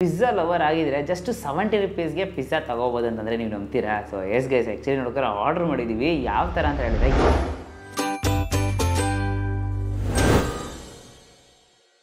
Pizza lover ಆಗಿದ್ರೆ just 70 ರೂಪೀಸ್ಗೆ pizza ತಗೋಬೋದು ಅಂತಂದರೆ ನೀವು ನಂಬ್ತೀರಾ? ಸೊ ಎಸ್ ಗೈಸ್, ಆ್ಯಕ್ಚುಲಿ ನೋಡ್ಕೊಂಡು ಆರ್ಡರ್ ಮಾಡಿದ್ದೀವಿ. ಯಾವ ಥರ ಅಂತ ಹೇಳಿದ್ರೆ,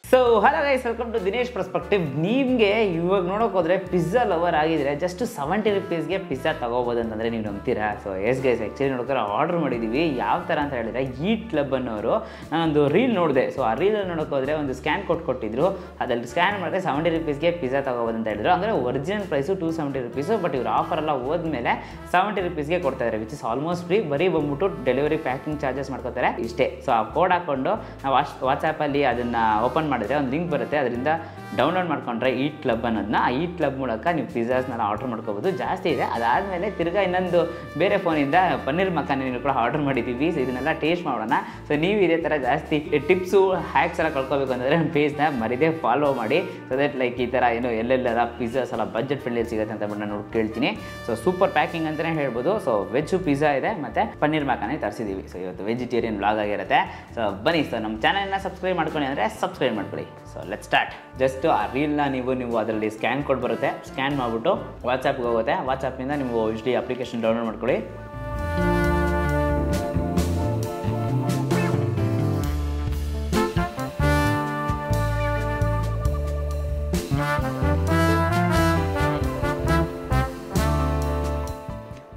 so hello guys, welcome to Dinesh perspective. ನಿಮಗೆ ಇವಾಗ ನೋಡೋಕೆ ಹೋದರೆ ಪಿಜ್ಜಾ ಲವರ್ ಆಗಿದ್ರೆ ಜಸ್ಟ್ 70 ರೂಪೀಸ್ಗೆ ಪಿಜ್ಜಾ ತಗೋಬೋದು ಅಂತಂದರೆ ನೀವು ನಂಬ್ತೀರಾ? ಸೊ ಎಸ್ ಗೈಸ್, ಆ್ಯಕ್ಚುಲಿ ನೋಡ್ಕೊಂಡು ಆರ್ಡರ್ ಮಾಡಿದ್ದೀವಿ. ಯಾವ ಥರ ಅಂತ ಹೇಳಿದ್ರೆ, ಈಟ್ ಕ್ಲಬ್ ಅನ್ನೋರು ನಾನೊಂದು ರೀಲ್ ನೋಡಿದೆ. ಸೊ ಆ ರೀಲಲ್ಲಿ ನೋಡೋಕೆ ಹೋದರೆ ಒಂದು ಸ್ಕ್ಯಾನ್ ಕೊಟ್ಟಿದ್ರು. ಅದ್ರಲ್ಲಿ ಸ್ಕ್ಯಾನ್ ಮಾಡಿದ್ರೆ 70 ರೂಪೀಸ್ಗೆ ಪಿಜ್ಜಾ ತಗೋಬೋದು ಅಂತ ಹೇಳಿದ್ರು. ಅಂದರೆ ಒರಿಜಿನಲ್ ಪ್ರೈಸು 270 ರೂಪೀಸು, ಬಟ್ ಇವ್ರು ಆಫರ್ ಎಲ್ಲ ಹೋದ್ಮೇಲೆ 70 ರೂಪೀಸ್ಗೆ ಕೊಡ್ತಾಯಿದ್ದಾರೆ, ವಿಚ್ ಇಸ್ ಆಲ್ಮೋಸ್ಟ್ ಫ್ರೀ. ಬರೀ ಬಂದ್ಬಿಟ್ಟು ಡೆಲಿವರಿ ಪ್ಯಾಕಿಂಗ್ ಚಾರ್ಜಸ್ ಮಾಡ್ಕೋತಾರೆ, ಇಷ್ಟೇ. ಸೊ ಆ ಕೋಡ್ ಹಾಕ್ಕೊಂಡು ನಾವು ವಾಟ್ಸಾಪಲ್ಲಿ ಅದನ್ನು ಓಪನ್ ಮಾಡಿದ್ರೆ ಒಂದು ಲಿಂಕ್ ಬರುತ್ತೆ, ಅದರಿಂದ ಡೌನ್ಲೋಡ್ ಮಾಡ್ಕೊಂಡ್ರೆ ಈಟ್ ಕ್ಲಬ್ ಅನ್ನೋದನ್ನ, ಆ ಈಟ್ ಕ್ಲಬ್ ಮೂಲಕ ನೀವು ಪಿಜ್ಜಾಸ್ನೆಲ್ಲ ಆರ್ಡರ್ ಮಾಡ್ಕೋಬೋದು. ಜಾಸ್ತಿ ಇದೆ. ಅದಾದಮೇಲೆ ತಿರ್ಗಾ ಇನ್ನೊಂದು ಬೇರೆ ಫೋನಿಂದ ಪನ್ನೀರ್ ಮಖಾನಿನೂ ಕೂಡ ಆರ್ಡರ್ ಮಾಡಿದ್ದೀವಿ. ಸೊ ಇದನ್ನೆಲ್ಲ ಟೇಸ್ಟ್ ಮಾಡೋಣ. ಸೊ ನೀವು ಇದೇ ಥರ ಜಾಸ್ತಿ ಟಿಪ್ಸು ಹ್ಯಾಕ್ಸ್ ಎಲ್ಲ ಕಳ್ಕೊಬೇಕು ಅಂದರೆ ನಮ್ಮ ಪೇಜ್ನ ಮರಿದೇ ಫಾಲೋ ಮಾಡಿ. ಸೊ ದಟ್ ಲೈಕ್ ಈ ಥರ ಏನು ಎಲ್ಲೆಲ್ಲ ಪಿಜ್ಜಾಸ್ ಎಲ್ಲ ಬಜೆಟ್ ಫ್ರೆಂಡ್ಲಿ ಸಿಗುತ್ತೆ ಅಂತ ನಾನು ನೋಡಿ ಕೇಳ್ತೀನಿ. ಸೊ ಸೂಪರ್ ಪ್ಯಾಕಿಂಗ್ ಅಂತಲೇ ಹೇಳ್ಬೋದು. ಸೊ ವೆಜ್ ಪಿಜ್ಜಾ ಇದೆ ಮತ್ತು ಪನ್ನೀರ್ ಮಖಾನಿ ತರಿಸಿದ್ದೀವಿ. ಸೊ ಇವತ್ತು ವೆಜಿಟೇರಿಯನ್ ವ್ಲಾಗ್ ಆಗಿರುತ್ತೆ. ಸೊ ಬನ್ನಿ, ಸೊ ನಮ್ಮ ಚಾನಲ್ನ ಸಬ್ಸ್ಕ್ರೈಬ್ ಮಾಡ್ಕೊಳ್ಳಿ ಅಂದರೆ ಸಬ್ಸ್ಕ್ರೈಬ್ ಮಾಡ್ಕೊಳ್ಳಿ. So let's start. ಜಸ್ಟ್ ಆ ರೀಲ್ನ ನೀವು ಅದರಲ್ಲಿ ಸ್ಕ್ಯಾನ್ ಕೋಡ್ ಬರುತ್ತೆ, ಸ್ಕ್ಯಾನ್ ಮಾಡಿಬಿಟ್ಟು ವಾಟ್ಸಾಪ್ಗೆ ಹೋಗುತ್ತೆ. ವಾಟ್ಸಾಪ್ನಿಂದ ನೀವು HD ಅಪ್ಲಿಕೇಶನ್ ಡೌನ್ಲೋಡ್ ಮಾಡ್ಕೊಳ್ಳಿ.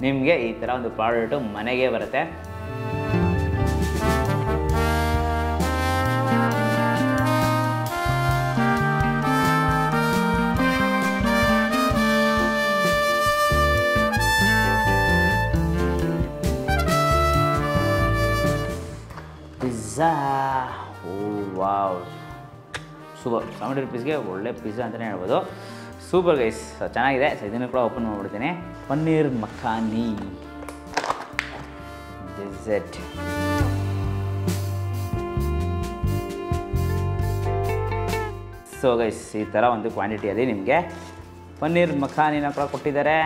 ನಿಮಗೆ ಈ ಥರ ಒಂದು ಪ್ರಾಡಕ್ಟು ಮನೆಗೆ ಬರುತ್ತೆ. ಪಿಜ್ಜಾ, ಓ ವಾವ್, ಸೂಪರ್. 70 ರೂಪೀಸ್ಗೆ ಒಳ್ಳೆ ಪಿಜ್ಜಾ ಅಂತಲೇ ಹೇಳ್ಬೋದು. ಸೂಪರ್ ಗೈಸ್, ಚೆನ್ನಾಗಿದೆ. ಸೊ ಇದನ್ನು ಕೂಡ ಓಪನ್ ಮಾಡಿಬಿಡ್ತೀನಿ. Paneer makhani dessert. So guys, ಈ ಥರ ಒಂದು ಕ್ವಾಂಟಿಟಿಯಲ್ಲಿ ನಿಮಗೆ ಪನ್ನೀರ್ ಮಖಾನಿನ ಕೂಡ ಕೊಟ್ಟಿದ್ದಾರೆ.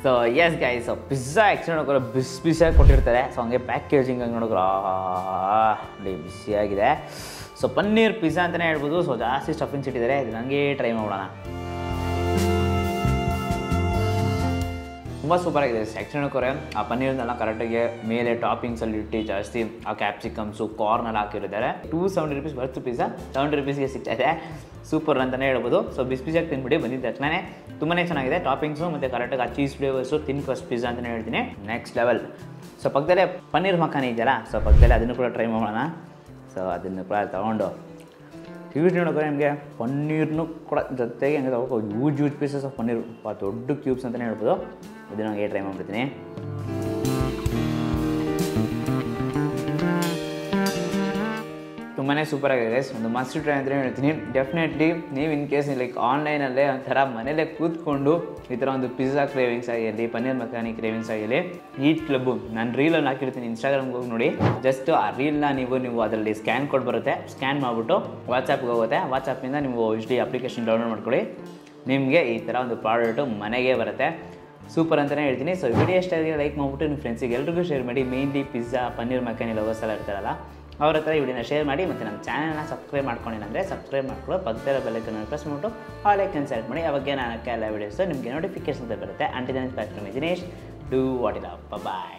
So yes guys, so pizza actually ನೋಡೋಕೆ ಬಿಸಿಯಾಗಿ ಕೊಟ್ಟಿರ್ತಾರೆ. ಸೊ ಹಂಗೆ ಪ್ಯಾಕೇಜಿಂಗ್ ಹಂಗೆ ನೋಡೋಕೆ ಬಿಸಿಯಾಗಿದೆ. ಸೊ ಪನ್ನೀರ್ ಪಿಜ್ಜಾ ಅಂತಲೇ ಹೇಳ್ಬೋದು. ಸೊ ಜಾಸ್ತಿ ಸ್ಟಫಿಂಗ್ಸ್ ಇಟ್ಟಿದ್ದಾರೆ. ಇದು ಹಂಗೆ ಟ್ರೈ ಮಾಡೋಣ. ತುಂಬ ಸೂಪರಾಗಿದೆ ಆ್ಯಕ್ಚುಲಿ ನೋಡೋಕೆ. ಆ ಪನ್ನೀರ್ನೆಲ್ಲ ಕರೆಕ್ಟಾಗಿ ಮೇಲೆ ಟಾಪಿಂಗ್ಸಲ್ಲಿ ಇಟ್ಟು ಜಾಸ್ತಿ ಆ ಕ್ಯಾಪ್ಸಿಕಮ್ಸು ಕಾರ್ನೆಲ್ಲ ಹಾಕಿರಿದ್ದಾರೆ. 270 ರೂಪೀಸ್ ಬರ್ತು ಪಿಜ್ಜಾ 70 ರೂಪೀಸ್ಗೆ ಸಿಗ್ತಾಯಿದೆ. ಸೂಪರ್ ಅಂತಲೇ ಹೇಳ್ಬೋದು. ಸೊ ಬಿಸಿಯಾಗಿ ತಿನ್ಬಿಡಿ. ಬಂದಿದ್ದ ತಕ್ಷಣ ತುಂಬಾ ಚೆನ್ನಾಗಿದೆ. ಟಾಪಿಂಗ್ಸು ಮತ್ತು ಕರೆಕ್ಟಾಗಿ ಆ ಚೀಸ್ ಫ್ಲೇವರ್ಸು ತಿನ್ಕೋಸ್ಟ್ ಪಿಜ್ಜಾ ಅಂತಲೇ ಹೇಳ್ತೀನಿ. Next level. ಸೊ ಪಕ್ಕದಲ್ಲೇ ಪನ್ನೀರ್ ಮಖಾನಿ ಇದೆಯಲ್ಲ, ಸೊ ಪಕ್ಕದಲ್ಲೇ ಅದನ್ನು ಕೂಡ ಟ್ರೈ ಮಾಡೋಣ. ಸೊ ಅದನ್ನು ಕೂಡ ತೊಗೊಂಡು ಯೂಸ್ ನೋಡೋಕೆ ನಿಮಗೆ ಪನ್ನೀರ್ನು ಕೂಡ ಜೊತೆಗೆ ಹಂಗೆ ತಗೋಬೇಕು. ಯೂಜ್ ಪೀಸಸ್ ಆಫ್ ಪನ್ನೀರು, ದೊಡ್ಡ ಕ್ಯೂಬ್ಸ್ ಅಂತಲೇ ಹೇಳ್ಬೋದು. ಇದನ್ನು ಹಂಗೆ ಟ್ರೈ ಮಾಡ್ಬಿಡ್ತೀನಿ. ತುಂಬಾ ಸೂಪರಾಗಿದೆ. ಒಂದು ಮಸ್ಟ್ ಟ್ರೈ ಅಂತಲೇ ಹೇಳ್ತೀನಿ. ಡೆಫಿನೆಟ್ಲಿ ನೀವು ಇನ್ ಕೇಸ್ ಲೈಕ್ ಆನ್ಲೈನಲ್ಲೇ ಒಂಥರ ಮನೇಲೇ ಕೂತ್ಕೊಂಡು ಈ ಥರ ಒಂದು ಪಿಜ್ಜಾ ಕ್ರೇವಿಂಗ್ಸ್ ಆಗಿರಲಿ, ಪನ್ನೀರ್ ಮಖಾನಿ ಕ್ರೇವಿಂಗ್ಸ್ ಆಗಿರಲಿ, ಈಟ್ ಕ್ಲಬ್ಬು ನಾನು ರೀಲಲ್ಲಿ ಹಾಕಿರ್ತೀನಿ, ಇನ್ಸ್ಟಾಗ್ರಾಮ್ಗೆ ಹೋಗಿ ನೋಡಿ. ಜಸ್ಟ್ ಆ ರೀಲ್ನ ನೀವು ಅದರಲ್ಲಿ ಸ್ಕ್ಯಾನ್ ಕೋಡ್ ಬರುತ್ತೆ, ಸ್ಕ್ಯಾನ್ ಮಾಡಿಬಿಟ್ಟು ವಾಟ್ಸಾಪ್ಗೆ ಹೋಗುತ್ತೆ. ವಾಟ್ಸಾಪ್ನಿಂದ ನೀವು HD ಅಪ್ಲಿಕೇಶನ್ ಡೌನ್ಲೋಡ್ ಮಾಡ್ಕೊಳ್ಳಿ. ನಿಮಗೆ ಈ ಥರ ಒಂದು ಪ್ರಾಡಕ್ಟು ಮನೆಗೆ ಬರುತ್ತೆ. ಸೂಪರ್ ಅಂತಲೇ ಹೇಳ್ತೀನಿ. ಸೊ ವಿಡಿಯೋ ಇಷ್ಟಾಗಿ ಲೈಕ್ ಮಾಡಿಬಿಟ್ಟು ನಿಮ್ಮ ಫ್ರೆಂಡ್ಸಿಗೆ ಎಲ್ರಿಗೂ ಶೇರ್ ಮಾಡಿ. Mainly pizza paneer makhani lovers ಎಲ್ಲ ಇರ್ತಾರಲ್ಲ, ಅವ್ರ ಹತ್ರ ಈ ವಿಡಿಯೋನ ಶೇರ್ ಮಾಡಿ. ಮತ್ತು ನಮ್ಮ ಚಾನಲ್ನ ಸಬ್ಸ್ಕ್ರೈಬ್ ಮಾಡ್ಕೊಂಡಿಲ್ಲ ಸಬ್ಸ್ಕ್ರೈಬ್ ಮಾಡ್ಕೊಳ್ಳೋ, ಪಕ್ಕದಲ್ಲಿರೋ ಬೆಲ್ ಐಕಾನ್ ಪ್ರೆಸ್ ಮಾಡಿಬಿಟ್ಟು ಆಲ್ ಐಕಾನ್ ಸೆಲೆಕ್ಟ್ ಮಾಡಿ. ಅವಾಗ ನಾನು ಎಲ್ಲ ವೀಡಿಯೋಸು ನಿಮಗೆ ನೋಟಿಫಿಕೇಶನ್ ಬರುತ್ತೆ. Until then, Dinesh, do what it up. Bye.